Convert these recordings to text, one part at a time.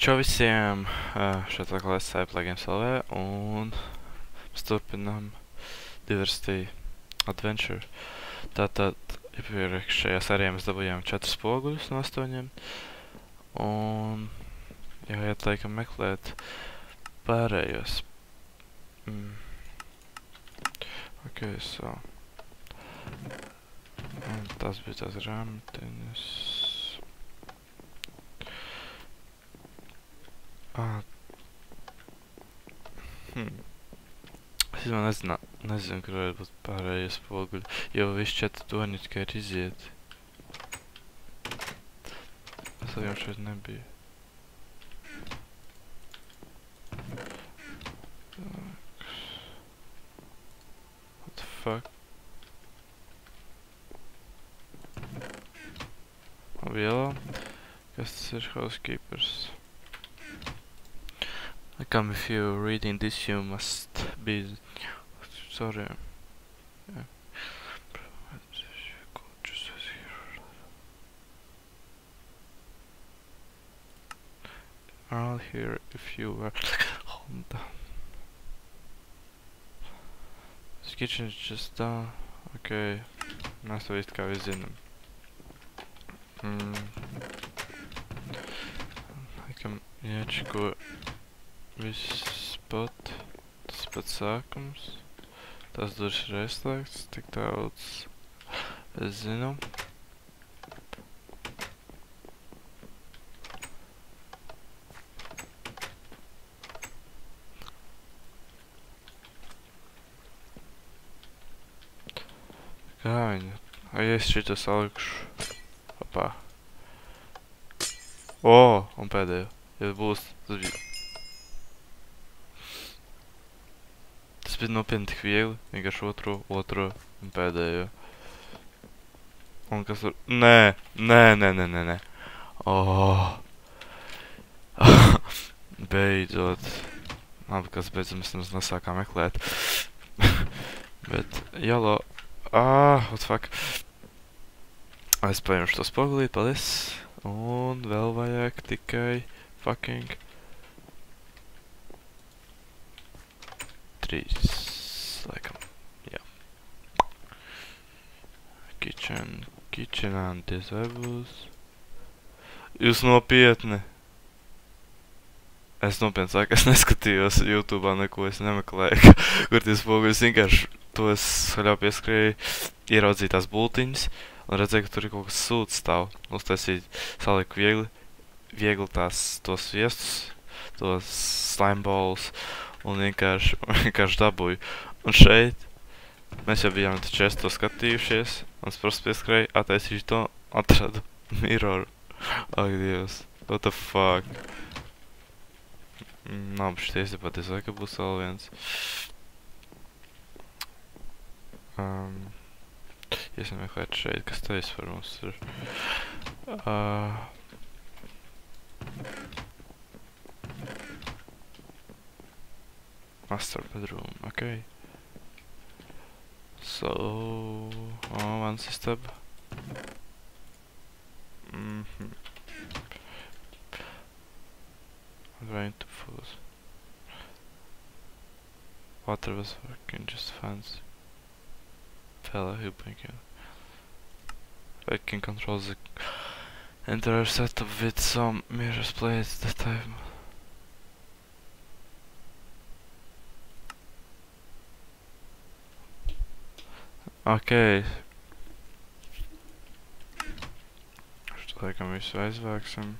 Čau visiem! Šeit atkal es Plugins LV un mēs turpinām Diversity Adventure. Tātad iepriekšējā sērijā mēs dabūjām 4 spoguļus no 8 un jāiet laikam meklēt pārējos. Ok, so. Un tas bija tās grāmatiņas. Es nezinu, kur varētu būt pārējie spoguļi, jo visi 4 toņi tikai ir izieti. Es jau šeit nebiju. What the fuck? Yellow? Kas tas ir? Housekeepers. If you're reading this, you must be sorry. Yeah. I'll hear if you were. Hold on. This kitchen is just done. Okay. Mēs to visu kā visi zinām. Laikam jāčiko viss spot, tas pats sākums, tas durvis ir aizslēgts, tik daudz es zinu. Kā viņa? Ai, es šito salikšu. Opā. O, un pēdējo. Ja būs, tas bija. Tas bija nopietni tik viegli, vienkārši otro un pēdējo. Un kas tur... Nē. Beidzot. Labi, kas beidzot mēs nemaz nesākām meklēt. Bet, jalo... what the fuck. Es paņemšu to spogulīt, paldies. Un vēl vajag tikai fucking... 3, laikam, jā. Kitchen and disables. Jūs nopietni? Es nopietni saku, es neskatījos YouTube'ā neko, es nemeklēju, kur tie spoguļi vienkārši to es haļā pieskrēju, ieraudzīt tās bultiņas un redzēju, ka tur ir kaut kas sūds stāv. Uztaisīt, saliku viegli tos viestus, tos slime balls. Un vienkārši dabūju. Un šeit mēs jau bijām taču to skatījušies. Un es prosti pieskrēju, attaisīšu to, atradu mirroru. Ak, Dievs. What the fuck? Nav šties, ja patiesi, vai ka būs vēl viens. Iesim meklēt šeit, kas tais par mums ir. Master bedroom, okay. So, one system. Drain to full. Water was working just fancy. Fella who blinking. I can control the entire setup with some mirrors plates that time. Ok. Šo laikam visu aizvāksim.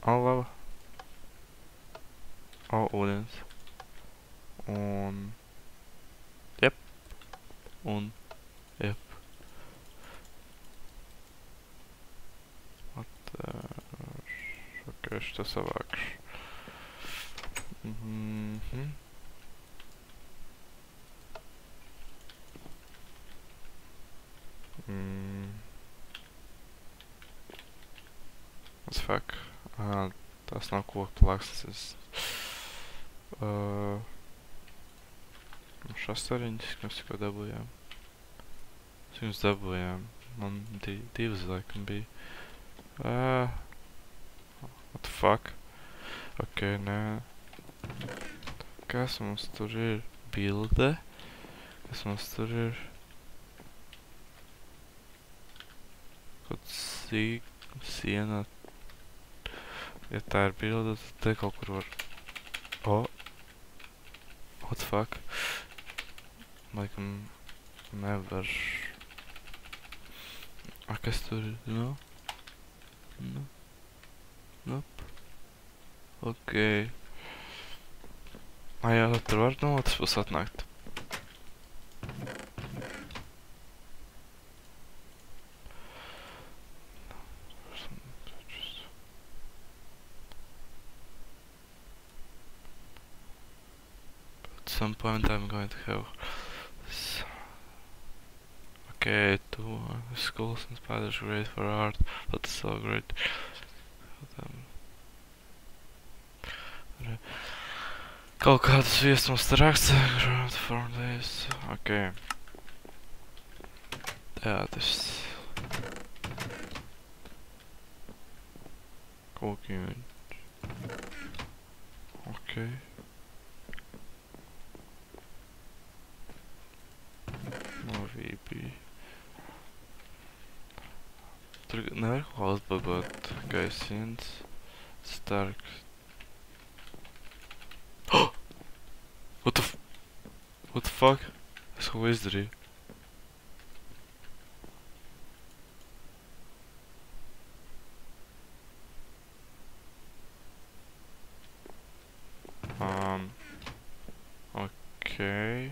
Lava. Ūdens. Un... Jep. Un... Jep. Ok, šito savākšu. What the fuck? Tas nav koku plaksnes. Šastariņas, mēs tikko dabūjām. Mēs viņus dabūjām. Man divas laikam bija. What the fuck? Ok, nē. Kas mums tur ir? Bilde. Kas mums tur ir? Kaut siena. Ja tā ir bilde, tad te kaut kur var... What the fuck? Laikam nevar... Kas tur ir? Nope. Ok. Jā, tur var no otras puses atnākt. At some point I'm going to have... Okay, schools and spiders great for art. That's so great. Kaut kādas vietas mums te raksta. Ground for days. Okay. Jā, tas... Cooking. Okay. No VP. Tur nevar kaut kā uzbagot gaisienas. Stark. What the fuck? Es kaut ko izdarīju. Okay.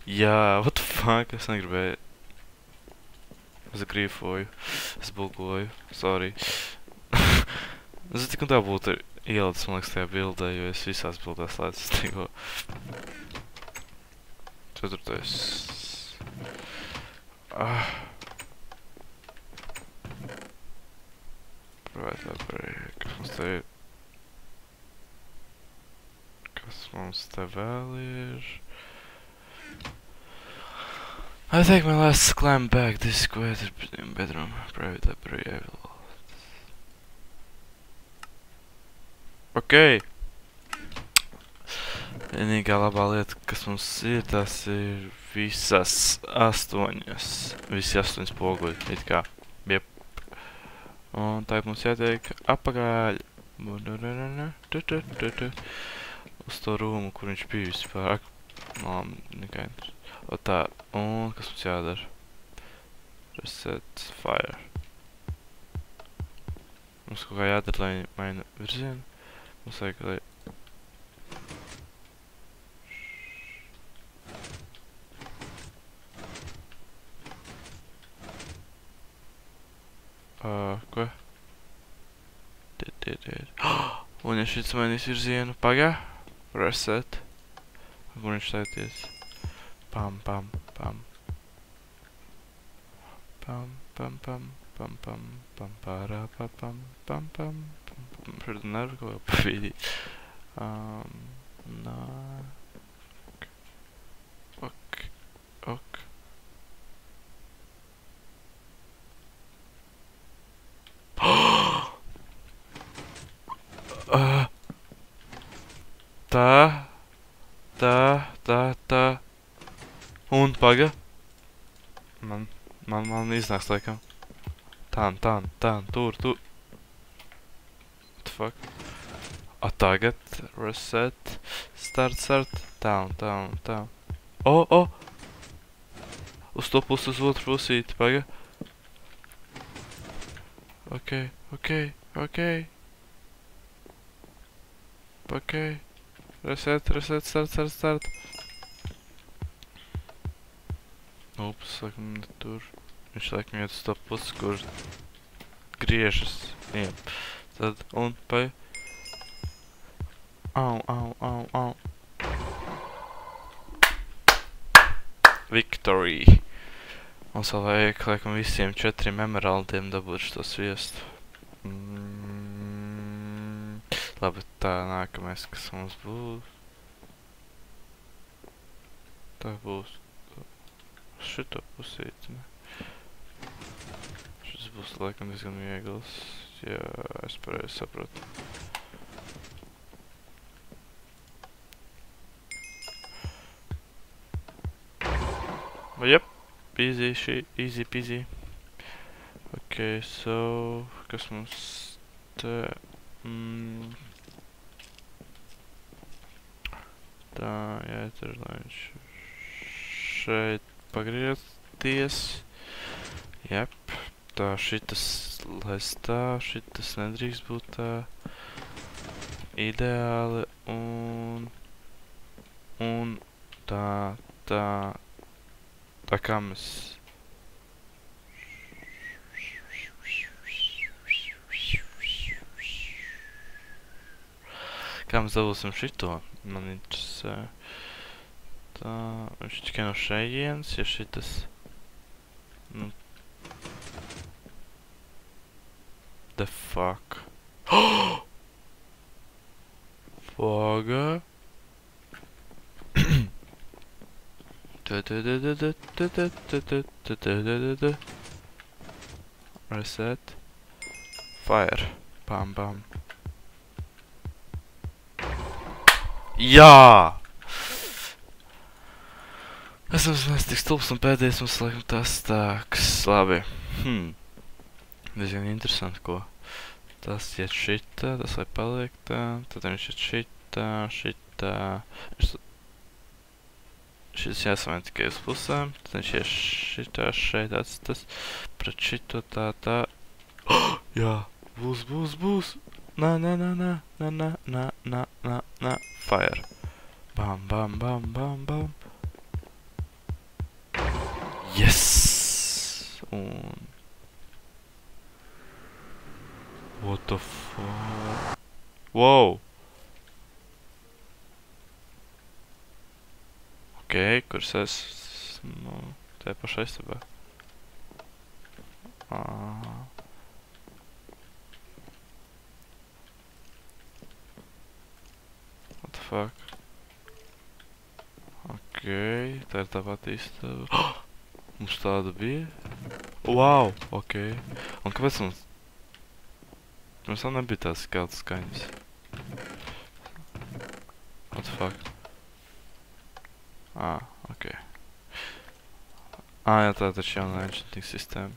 Jā, what the fuck? Es negribēju. Es grīfoju. Es bulgoju. Sorry. Es tik un tā būtu ielicis, man liekas, tajā bildē, jo es visās bildēs lēdzu tikko. 4. Kas mums te ir? Kas mums te vēl ir? I take my last climb back this square bedroom. Private library available. Ok. Vienīgā labā lieta, kas mums ir, tas ir visas 8. Visi 8 spoguļi, it kā. Jep. Un tagad mums jātiek apakaļ. Uz to rūmu, kur viņš bija vispār. Nekai. O tā, un kas mums jādara? Reset fire. Mums kaut kā jādara, lai maina virzienu. Mums vajag, lai... Ko? Un ja šits mainīs virzienu, pagā? Reset. Kur viņš sēties? Pam, pam, pam. Pam, pam, pam, pam, pam, pam, pārā, pam, pam, pam, pam, pam. Šeit nevar kaut kā pavīdīt. Nā. Ok. Tā. Un paga. Man iznāks laikam. Tā, tur. What the fuck? Tagad reset. Start. Tā. Uz to pusi, uz otru pusīti, paga. Ok. Reset, start. Ups, laikam ne tur. Viņš laikam iet uz to pusi, kur griežas. Jep. Tad, un, pai. Au. Victory. Mums vēl vajag, laikam, visiem 4 emeraldiem dabūt šo sviestu. Labi, tā nākamais, kas mums būs. Tā būs šito pusīti, ne? Šis būs laikam diezgan viegls, ja es pareizi saprotu. Yep, easy peasy. Okay, so, kas mums te... Tā, jāiet, lai viņš šeit pagriezties. Jep, tā, šitas, lai stāv, šitas nedrīkst būt tā ideāli, un tā kā mēs... Kā mēs dabūsim šito? Man interesē. Tā, viņš tikai no šejienes, ja šitas... Nu... The fuck? Foga? Reset. Fire. Bam, bam. Jā! Esam mēs tik stulbs un pēdējais mums laikam tas tāks. Labi. Diezgan interesanti, ko. Tas iet šitā, tas lai paliek tā. Tad viņš iet šitā. Šis jāsamē tikai uz pusēm. Tad viņš iet šitā, šeit atstas. Pret šito tā. Jā! Būs! Nā. Fire. Bam, bam, bam, bam, bam. Yes! Un... What the fuck? Wow! Ok, kurš es... Nu, te pašā istabā. What the fuck? Ok, tā ir tā pati istaba. Mums tāda bija? Wow! Ok. Un kāpēc mums... Mums vēl nebija tās kādas skaņas. What the fuck? Ok. Jā, tā taču jauna enchanting sistēma.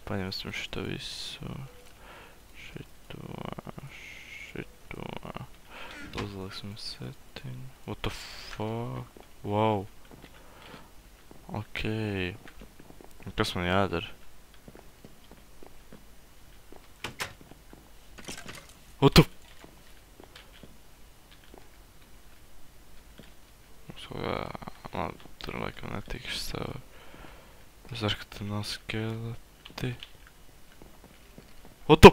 Paņemsim šito visu. Šito. Uzliksim setting. What the fuck? Wow. Ok. Un kas man jādara? What the... Labi, tur laikam netikšu savu. Es ceru, ka tur nav skeleti. What the...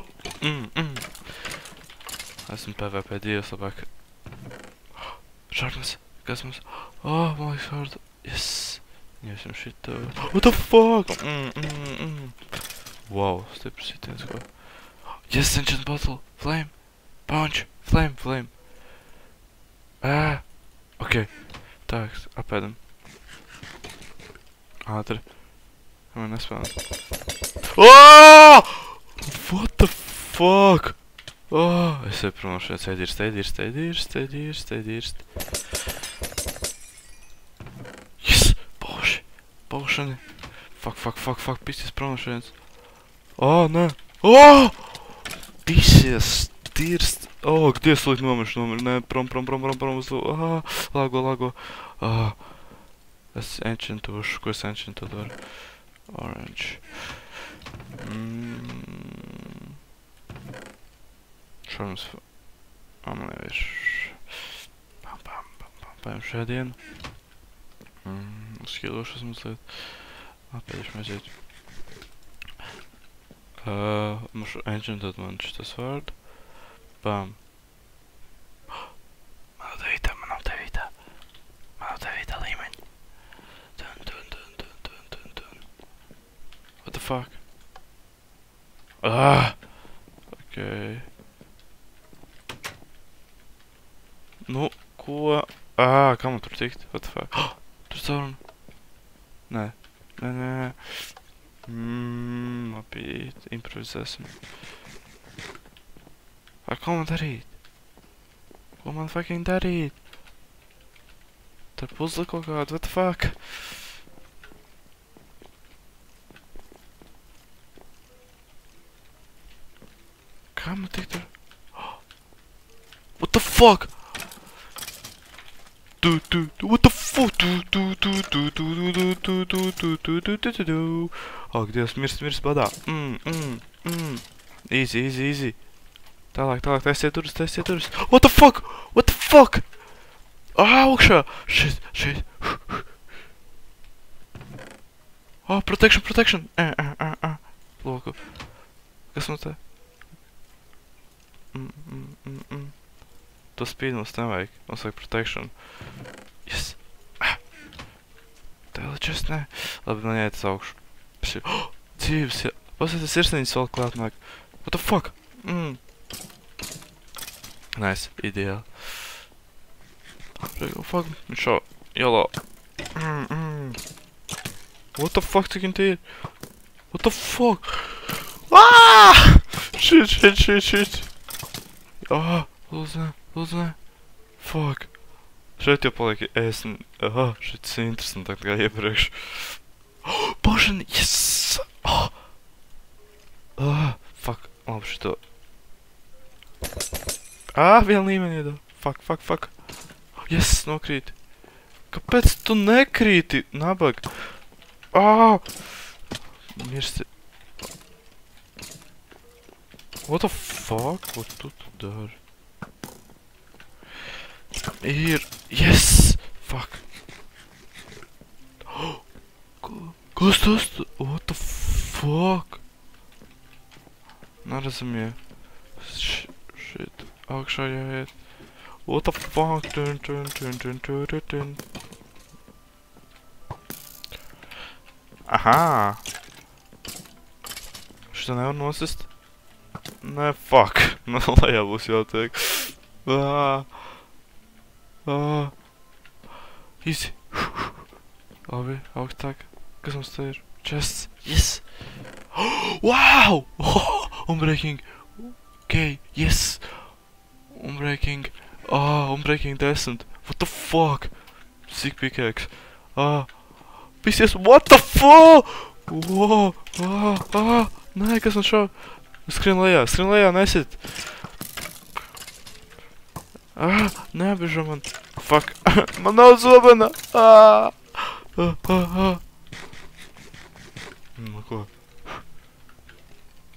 Esmu PvP dievs labāk. Šarmas, kas mums... Man liekas vārdu. Yes. Ņemsim šito. What the fuck? Wow, stiprs sitiens, ko. Yes, enchant bottle. Flame. Punch. Flame. Ok. Tā, apēdam. Ātri. Man nespēlē. What the fuck? Es eju prom šeit. Steidirst. Yes! Paušani. Fuck. Pisies prom šeit. Nē. Pisies. Dirst. Где слыть номер? Nē, prom. Lago. Es enchantošu. Ko es enchantot varu? Orange. Šarmas. Man jau ir... Paņem šēdienu. Uzskilošas mazliet. Pēdēšu mēs iet. Mušu enchantot man šitas vārdu. Bam. Man nav devītā līmeņa. Dun. What the fuck? Ok. Nu, ko? Kā man tur tikt? What the fuck? Tur caurun. Nē. Nē. Labi, improvizēsim. Vai ko man darīt? Ko man fucking darīt? Tur puzli kaut kādu, what the fuck? Kā man tik tur? What the fuck? What the fuck? Ak, Dievs, mirst badā. Easy. Tālāk, taisiet durvis. What the fuck? Augšā! Shit. Oh, protection. Lūku. Kas man te? To speed mums nevajag. Mums vajag protection. Yes. Tā vēl čest, nē. Labi, man jāiet uz augšu. Dzīves, jā. Pasēties sirsniņas vēl klāt nāk. What the fuck? Nice, ideāli. Fuck, šo, jolo. What the fuck, cik viņi ir? What the fuck? Shit. Lūdzu, nē. Fuck. Šeit jau paliek ēsni. Šeit ir interesantāk kā iepriekš. Božan, yes! Fuck, labi šito. Vien līmeni iedā. Fuck. Yes, nokrīt. Kāpēc tu nekrīti, nabag? Mirsti. What the fuck? Ko tu dari? Yes! Fuck. Kas tas? What the fuck? Nerazumie. Shit. Augšā jāiet. What the fuck? Turn. Aha! Šitā nevar nosist? Nē, fuck. Man lejā būs jātiek. Easy. Labi, augstāk. Kas mums te ir? Chests. Yes! Wow! Unbreaking. Okay, yes! Unbreaking. Unbreaking 10. What the fuck? Sick pickaxe. Pisies, what the fuck? Nē, kas man šāv? Skrien lejā, nesit. Neapbežo man. Fuck. Man nav zobena. Nu, ko?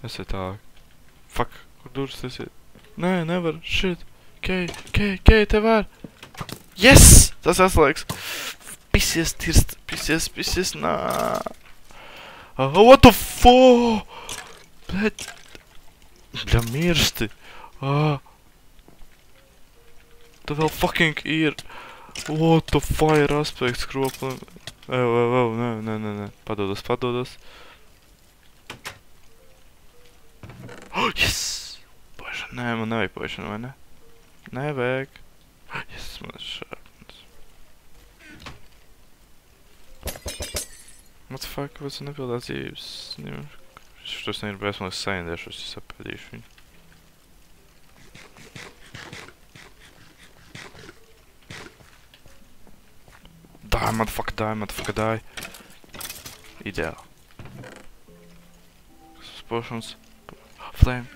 Esiet tālāk. Fuck, kur durvis esiet? Nē, nevar, shit. Kei, te var. Yes! Tas atslēgs. Pisies, tirst. Pisies, nā. What the fuck? Bļa, mirsti. Tā vēl fucking ir. What the fire aspekts kroplim. Nē. Padodas. Yes! Pošana, nē, man nevajag pošana, vai ne? Nevajag. Yes, man ir šāpnes. What the fuck, kāpēc man nepildā dzīves? Šitos neir bēs, man es saindēšos, es apēdīšu viņu. Die, motherfucker, die. Ideāli. Potions. Flame.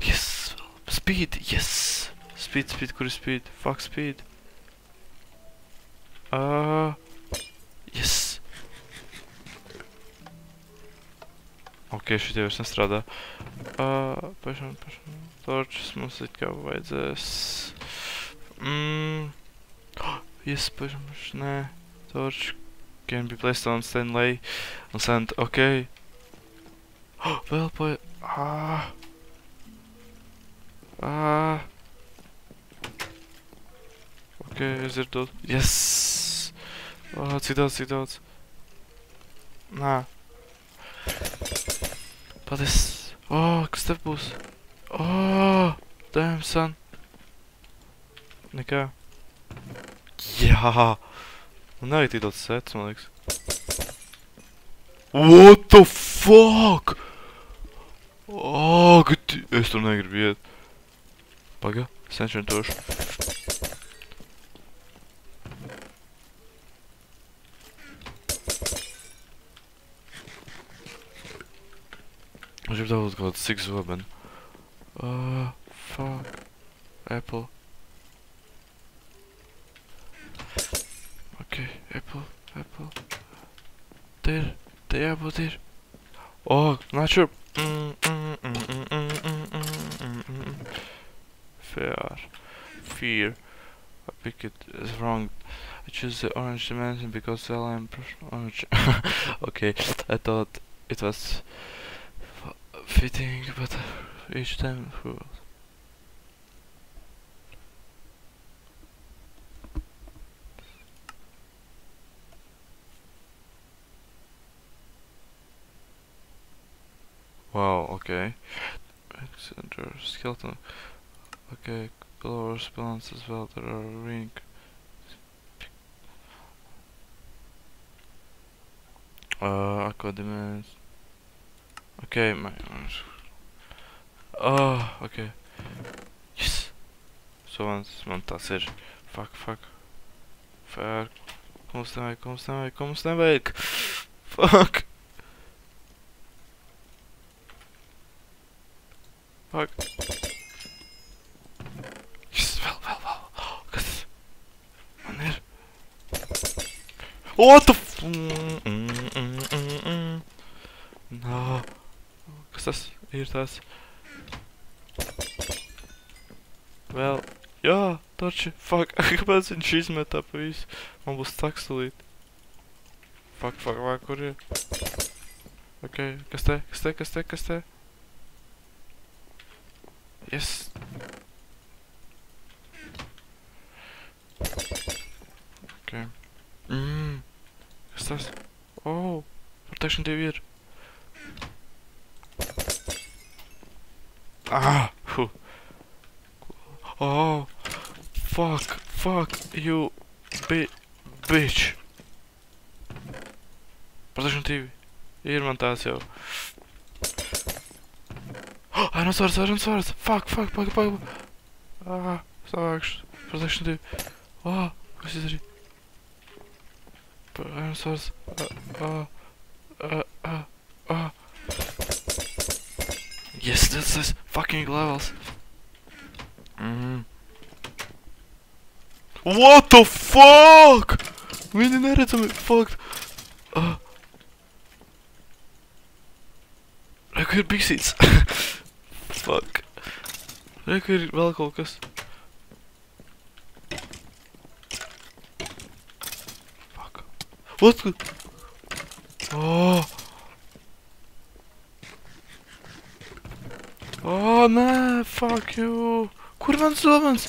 Yes! Speed, yes! Speed, kur ir speed? Fuck speed. Yes! Ok, šitie vairs nestrādā. Pašam. Torčus mums it kā vajadzēs. Yes, pašam, nē. Torch can be placed on Stanley. On sand, ok. Vēl pa... Ok, izdzirdot. Yes! Cik daudz. Nā. Paldies. Kas tev būs? Damn, son. Nekā. Jā! Man nevajag tik daudz sets, man liekas. What the fuck? Es tur negribu iet. Paga, senšana tošu. Es gribu dabūt kaut kādu cik zobenu. Fuck. Apple. Okay, apple. Te jābūt ir. Not sure. Fear. I pick it as wrong. I choose the orange dimension because I am orange. Okay, I thought it was fitting, but each time through. Wow, okay. Center skeleton. Okay, colors balance as well. There are ring. Aqua dimension. Okay, okay. Yes! So man tas ir. Fuck. Fair. Como se nevajag? Fuck! Fuck. Yes, vēl. Kas tas? Man ir. What the f... No. Kas tas ir tās? Vēl. Jā, taču. Fuck. Kāpēc viņš izmetā pa visu? Man būs takstulīt. Fuck. Kur ir? Okay. Kas te? Yes. Okay. Kas tas? Protection 2 ir. Fuck, you bitch. Protection 2. Ir man tās jau. Iron swords. Fuck. Savākšu. Protection 2. Kas izdarīja? Iron swords. Yes, that's fucking levels. What the fuck? Viņi neredzami fucked. Reku ir biksīts. Fuck. Reku ir vēl kaut kas. Fuck. What? Nē, fuck you. Kur mans domans?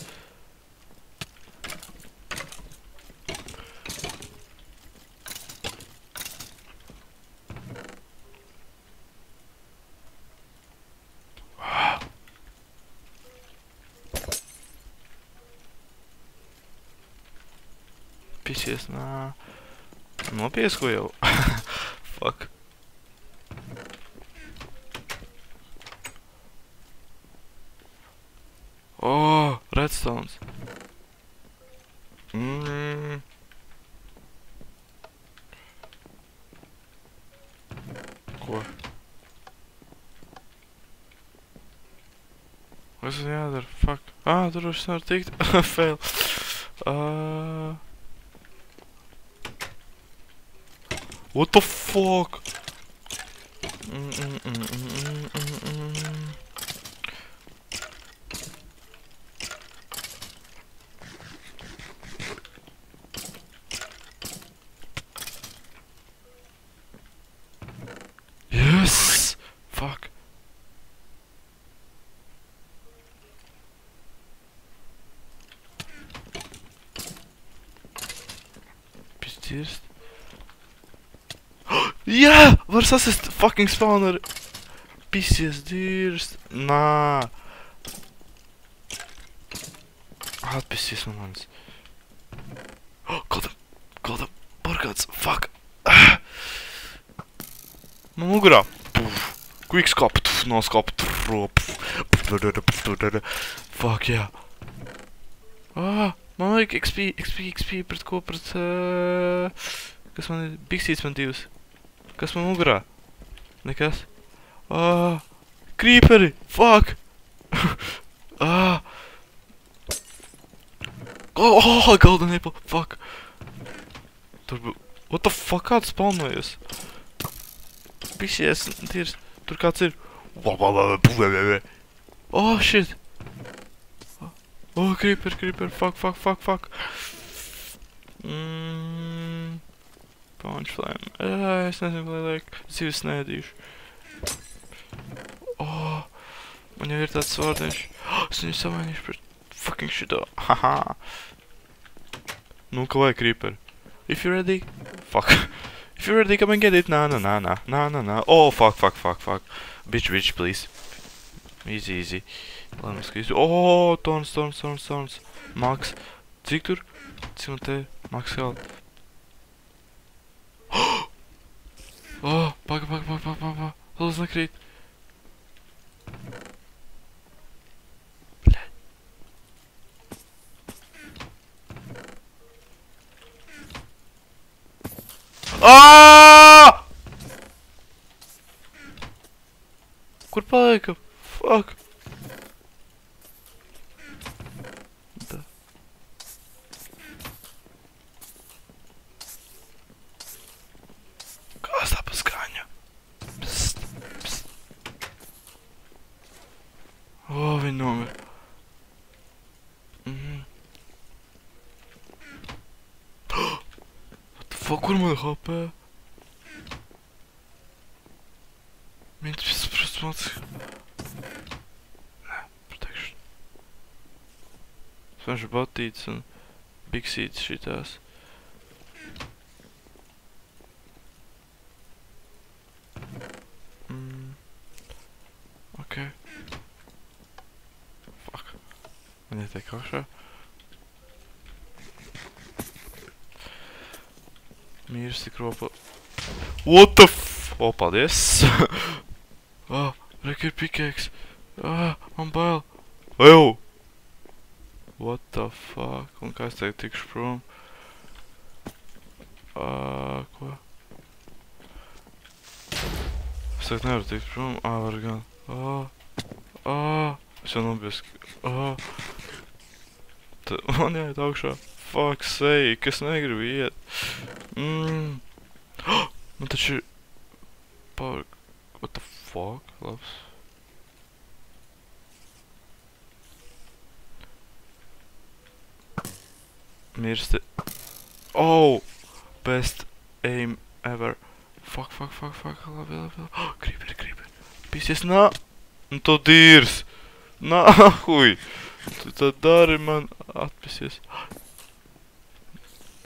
Pisies, nā. Nopiesko jau. Fuck. Redstones. Ko? Kas ir jādara? Fuck. Tur es nevaru tikt. Fail. What the fuck? Yes! Fuck. Pizdirst. Jā! Var sasist fucking spawner. Pisies dirst. Nā. Atpisies no manis. Got him. kāds. Fuck. Ah. Man mugurā. Quickscope. Noscope. Fuck, jā. Man vajag XP pret ko, pret... Kas man ir? Big Seeds man 2. Kas man mugurā? Nekas. Creeperi! Fuck! Golden apple! Fuck! Tur bū... What the fuck? Kāds spawnojas? Pišies, tīrs. Tur kāds ir. Shit! Creeper! Fuck! Punch flame. Es nezinu, lai liek. Zivis neēdīšu. Man jau ir tāds svārdiņš. Es viņu samainīšu pret fucking shito. Haha. Nu, ka vajag creeper. If you're ready. Fuck. If you're ready, come and get it. Nah. Oh, fuck. Bitch, please. Easy. Lai mums skīstu. Tons. Max. Cik tur? Cik man te? Max health. Paga. Lūdzu, nekrīt. Kur palika? Fuck. Kas tā pa skaņa? Pst. Viņi nomir. What the fuck, kur man HP? Viņš prasmāts. Nē, protection. Svenši batīts un Big Seeds šitās. Ok. Fuck. Man ietiek augšā. Mīrs tik ropa. What the f... paldies. Rek ir pickaxe. Man bail. Ew! What the fuck? Un kā es tagad tikšu prom? Ko? Es tagad nevaru tikt prom. Var gan. Es jau nobies. Man jāiet augšā. Fuck's sake, es negribu iet. Man taču ir... Power... What the fuck? Labs. Mirsti. Best aim ever. Fuck. Labi. Creeper. Pīsies, nā! Nu to dīrs! Nāhuj! Tu tā dari man atpisies.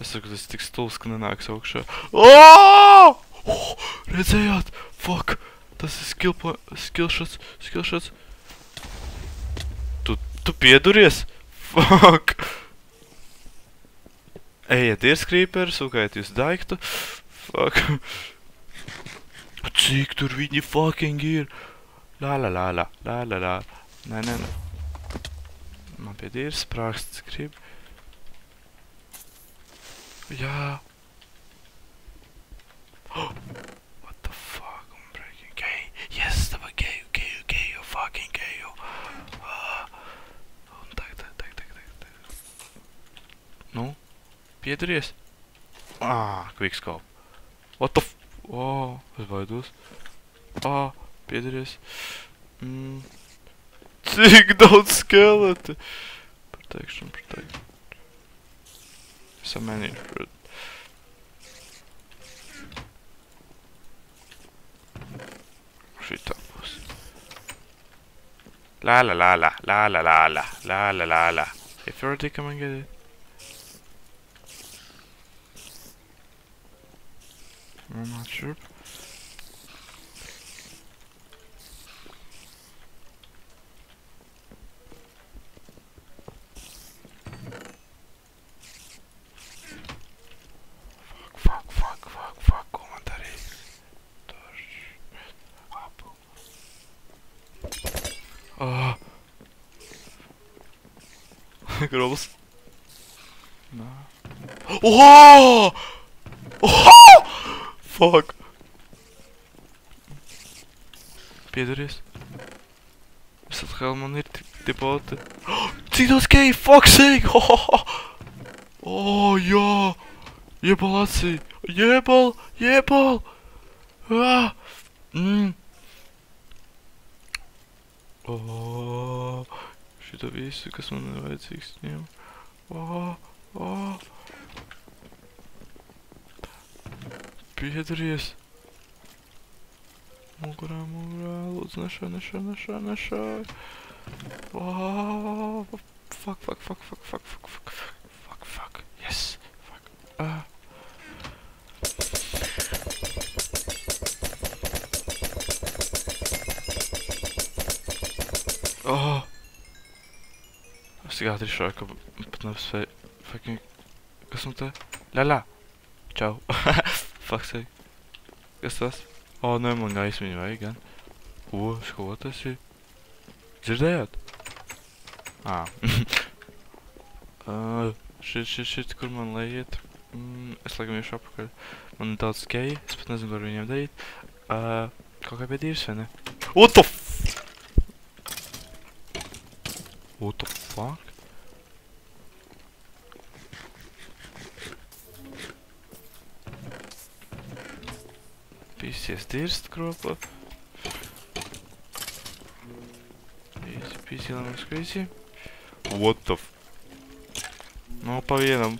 Es saku, tas tik stulbs, ka nenāks augšā. Redzējāt? Fuck! Tas ir skillshots. Tu pieduries? Fuck! Ejiet, ir creeperi, sūkājiet jūs daiktu. Fuck! Cik tur viņi fucking ir? La. Nē. Man pie dīrs sprāksts grib. Jā. What the fuck? I'm breaking gay. Yes, tā var geju, fucking geju. Un tagad. Nu? Piedaries? Quickscope. What the f... es baidos. Piedaries. Cik daudz skeleti? Protection. Samainīšu, pret. Šitā būs. La. If you're ready, come and get it. I'm not sure. Fuck. Grobs. Nā. Oho! Oho! Fuck. Piedaries. Es atkal man ir tie boti. Cik daudz keju, fuck sake! O, jā! Iebal acī! Iebal! Iebal! O, šito visu, kas man ir vajadzīgs, ņem. O. Piedaries. Mugurā, lūdzu, nešāj. Fuck. Yes. Fuck. Es tik ātri izšāju, ka pat nespēju. Fucking... Kas man te? Ļaļā! Čau! Fuck sake. Kas tas? O, nē, man gaismiņu vajag gan. Ko tas ir? Dzirdējāt? Šit, kur man lai iet. Es laikam iešu apakaļ. Man ir daudz skeji, es pat nezinu, ko ar viņiem darīt. Kaut kā pie dīvs, vai ne? What the fuck? Pīsies dirst kropā. Pīsi lemons crazy. What the f... No, pa vienam.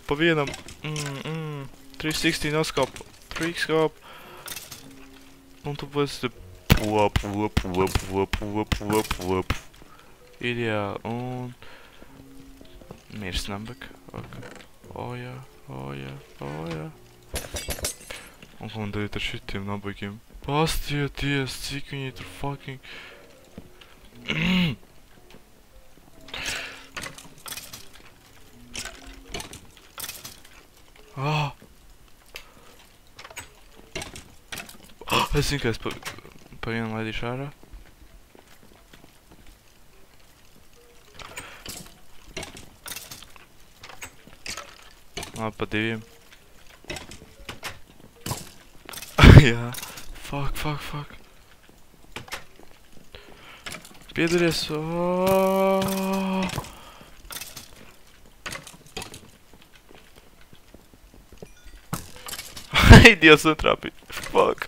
360 noskop. Freakskop. Un tu būs te... Ideāli. Un... Mirs nabak. O jā. Un ko man darīt ar šitiem nabagiem? Pastieties, cik viņi tur fucking... Es zinu, ka es pa vienu laidīšu ārā. Labi, pa diviem. Jā. Fuck. Piedaries. Dievs netrāpīja. Fuck.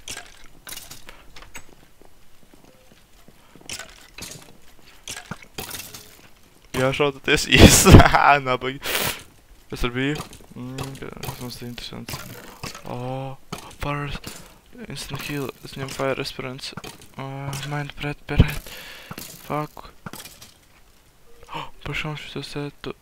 Jāšaudaties. Yes. Nabagi. Es ar biju. Tas mums ir interesants. Fires. Instant heal. Es ņem fire respirants. Mind pret. Fuck. Pašām šito setu.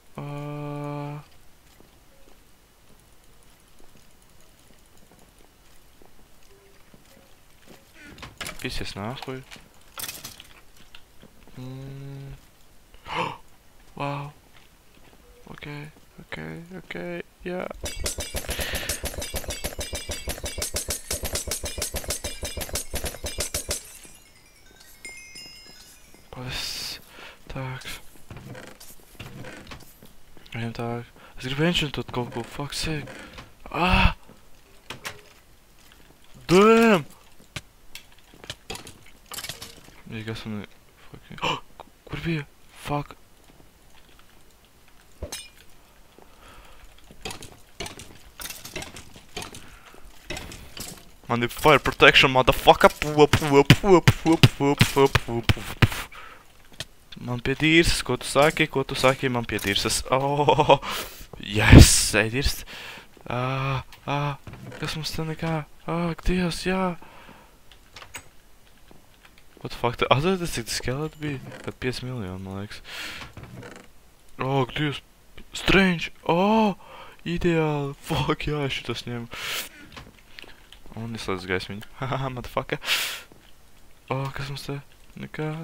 Pīsies nāhuj. Wow. Okay. Jā. Tāks. Viņam tāk. Es gribu enchantot kaut ko, fuck sake. Damn! Kas man ir... Fucking... Kur bija? Fuck. Man ir fire protection, motherfucker. Man pie dīrsas, ko tu saki, man pie dīrsas. Yes, ej dirst. Kas mums te nekā? Dievs, jā. What the fuck? Atcerieties, cik skeleti bija? Kad 5 miljoni, man liekas. Dievs. Strange. Ideāli. Fuck, jā, es šitos ņemu. Un izslēdz gaismiņu. Haha, motherfucker. Kas mums te? Nekā.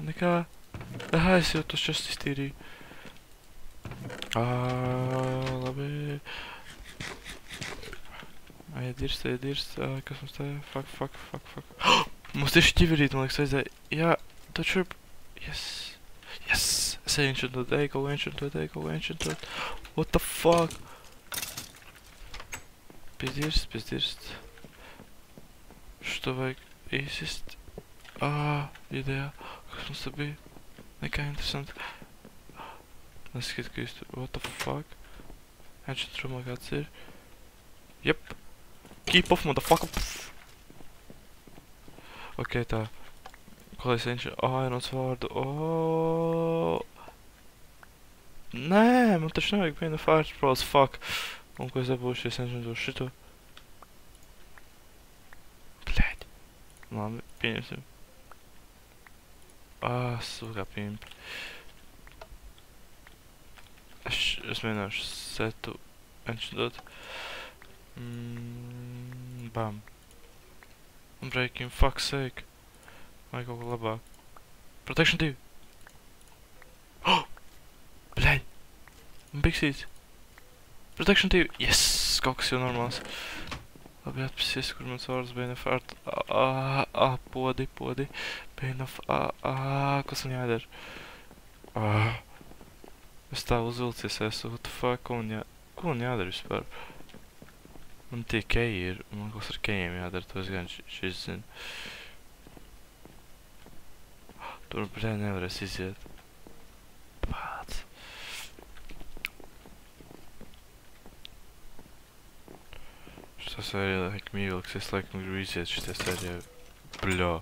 Es jau tos čest iztīrīju. Labi. Iedirst. Kas mums te? Fuck. Mums tieši ķiverīt, man liekas, vajadzēja. Jā, taču... Yes. Yes! Es ancient to echo, ancient to echo, ancient to... What the fuck? Пиздец, пиздец. Что вайк? Easiest? Ideja. Kas mums te bija? Nekā interesanti. Neskat, ka jūs tur... What the fuck? Ancient room kāds ir. Yep. Keep off, motherfucker. Ok, tā. Ko lai es ancient... Iron's vārdu. Nē, man taču nevajag viena fireballs, fuck. Un ko es dabūšu, es ancient šito. Bļaļ. Labi, pieņemsim. Sūkā pimpi. Es mēģināšu setu enchantot. Bam. Un breaking, fuck's sake. Vai kaut ko labāk. Protection 2. Bļaļ. Biksīts. Protection 2. Yes! Kaut kas jau normāls. Labi, atpasies, kur mans vārds Bane of Art. Podi. Bane of... Kas man jādara? Es tā uzvilcies esmu. What the fuck? Ko man jādara vispār? Man tie keji ir. Man kaut kas ar kejiem jādara. To es gan šis zinu. Tur, bļē, nevarēs iziet. Pāc. Tas arī laikam ievilks, es laikam gribu iziet šities arī, bļo.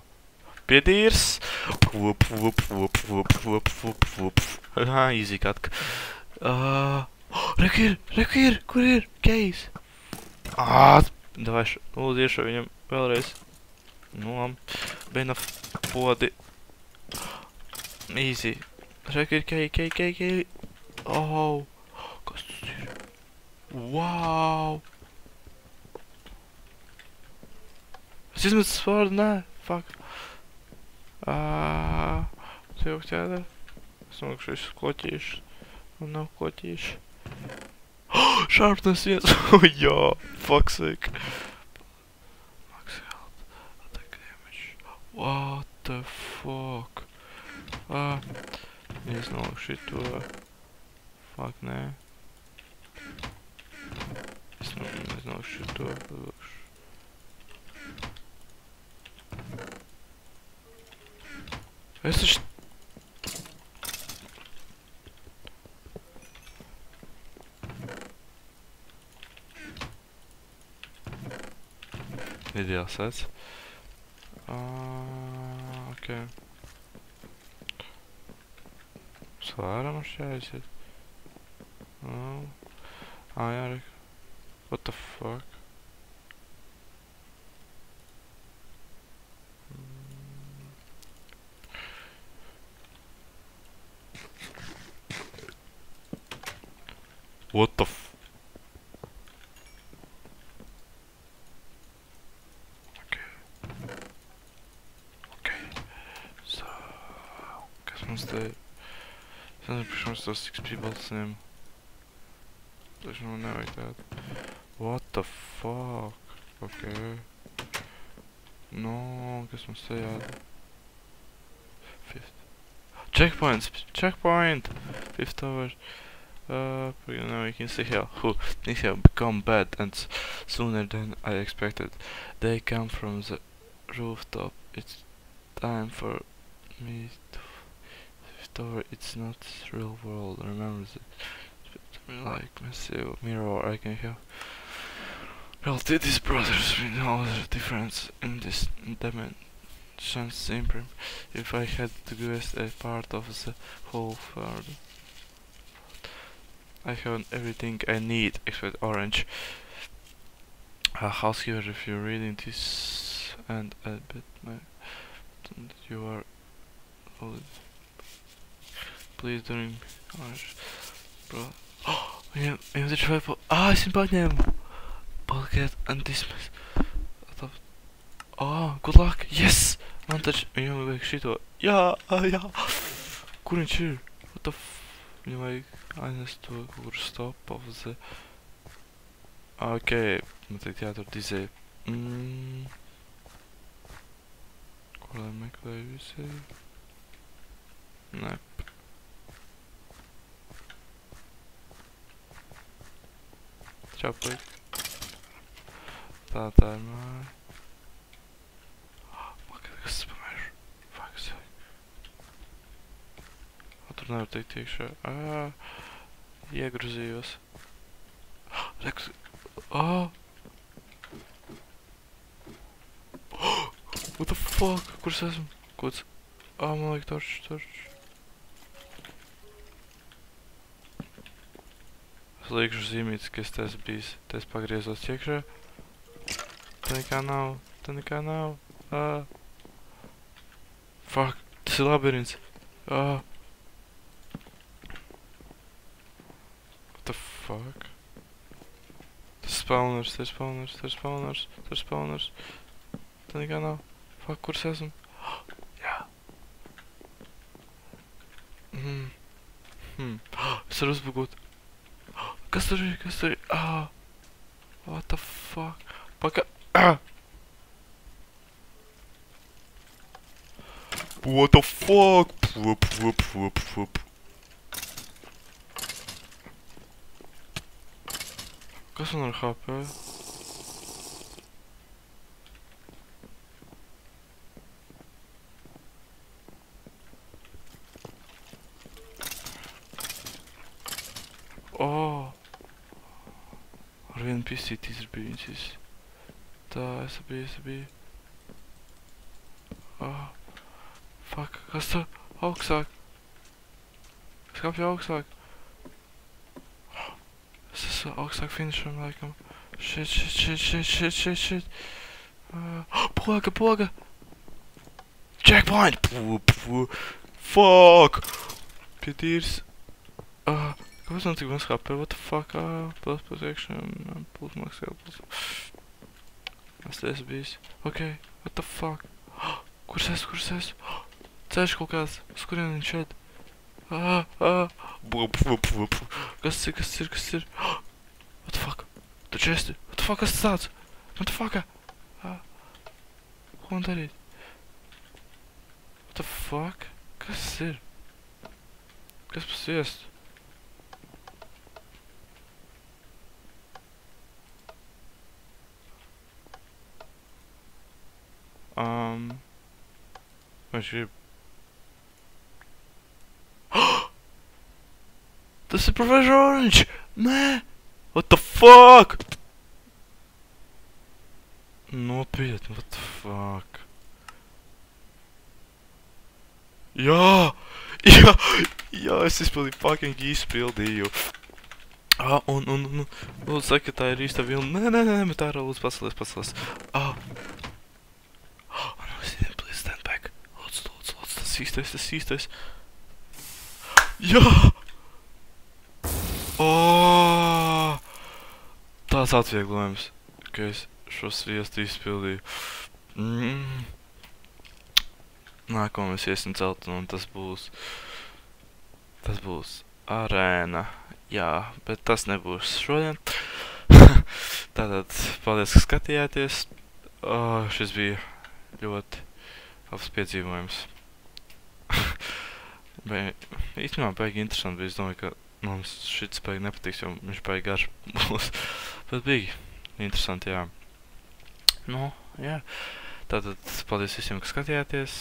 Piedīrs! Easy katka. Reku ir, kur ir? Kejs! Davai, lūdzu iešo viņam vēlreiz. Bane of podi. Easy. Reku ir kej. Kas tas ir? Wow! Es izmetu svārdu, nē, fuck. Te jau ķēdē. Es nolikušu visu kloķīšu. Man nav kloķīšu. Sharpness 1. Jā, fuck's sake. Max health. Attack damage. What the fuck? Es nolikušu šito. Fuck, nē. Es nolikušu šito. Es taču... Ideāls sets. Ok. Svāra mums jāiziet. Jā, Rika. What the fuck? What the f... Okay. So... Kas mums te... Es nezinu, priekš mums tos XP balsiem. Taču man nevajag tādu. What the fuck? Okay. No, kas mums te jādara? Checkpoints! Checkpoint! 5th hour. Now you can see how things have become bad and sooner than I expected. They come from the rooftop. It's time for me to store. It's not real world. Remember that. Like massive mirror I can have. Well, these brothers with all the difference in this dimension simple. If I had to guess a part of the whole world. I have everything I need except orange. Housekeeper, if you're reading this, and I bet you are. Please don't orange, bro. Viņam taču vajag es viņu paņēmu! Paldies, and this. Good luck! Yes! Man taču viņam vajag šito. Jā! Kur viņš ir? What the f... Viņam vajag aiznest to kaut kur stop of the... Ok, man teikt jātur dizē. Ko lai meklēju visai? Nē. Čau, puik. Tā ir māja. Kas tas pamēšu? Fuck, sāk. Tur nevar teikt iekšā. Iegruzījos. Reks. What the fuck? Kur es esmu? Kods? Man liek torč. Es liekšu zīmītes, ka es te esmu bijis. Te es pagriezos iekšā. Te nekā nav. Fuck, tas ir labirints. What the fuck? Tas ir spawners. Te nekā nav. Fuck, kur es esmu? Jā. Es varu uzbugot. Kas tur ir? What the fuck? Paka... What the fuck? Kas man ar HP? Ar vienu pisīti izrabījusies. Tā, es biju. Fuck, kas tu? Augstāk. Es kāpju augstāk. Es esmu augstāk finišam, laikam. Shit. Poga. Checkpoint! Fuck! Pietīrs. Kāpēc man tik maz HP? What the fuck? Plus action, plus max health. Es te esmu bijis. Ok, what the fuck? Kur es esmu? Ceļš kaut kāds, uz kurien viņš šeit? Kas ir? What the fuck? Tu česti? What the fuck, kas tas tāds? What the fuck? Ko man darīt? What the fuck? Kas tas ir? Kas pa sviestu? Viņš grib. Tas ir Professor Orange! Nē! What the fuck? Nopietni, what the fuck? Jā, es izpildīju, fucking izpildīju. Un, lūdzu, saka, ka tā ir īsta vilna. Nē, bet tā ir, lūdzu, pacelies. Tas īstais. Jā! Tāds atvieglojums, ka es šo sviestu izpildīju. Nākamā mēs iesim celtni, un tas būs arēna. Jā, bet tas nebūs šodien. Tātad, paldies, ka skatījāties. Šis bija ļoti labs piedzīvojums. Īstenībā baigi interesanti bija. Es domāju, ka mums šits baigi nepatiks, jo viņš baigi garš būs. Bet bija interesanti, jā. Jā. Tātad, paldies visiem, ka skatījāties.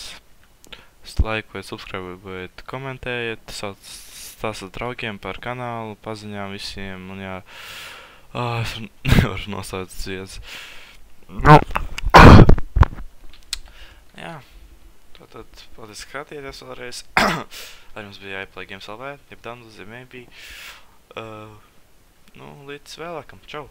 Laikojiet, subscribējiet, komentējiet, stāstiet draugiem par kanālu, paziņām visiem, un jā. Es nevaru nosaukt dziedz. Jā. Tātad, paldies, ka skatījāties vēlreiz. Arī mums bija jāieplay Games LV, jeb downloads, jeb maybe. Līdz vēlākam. Čau!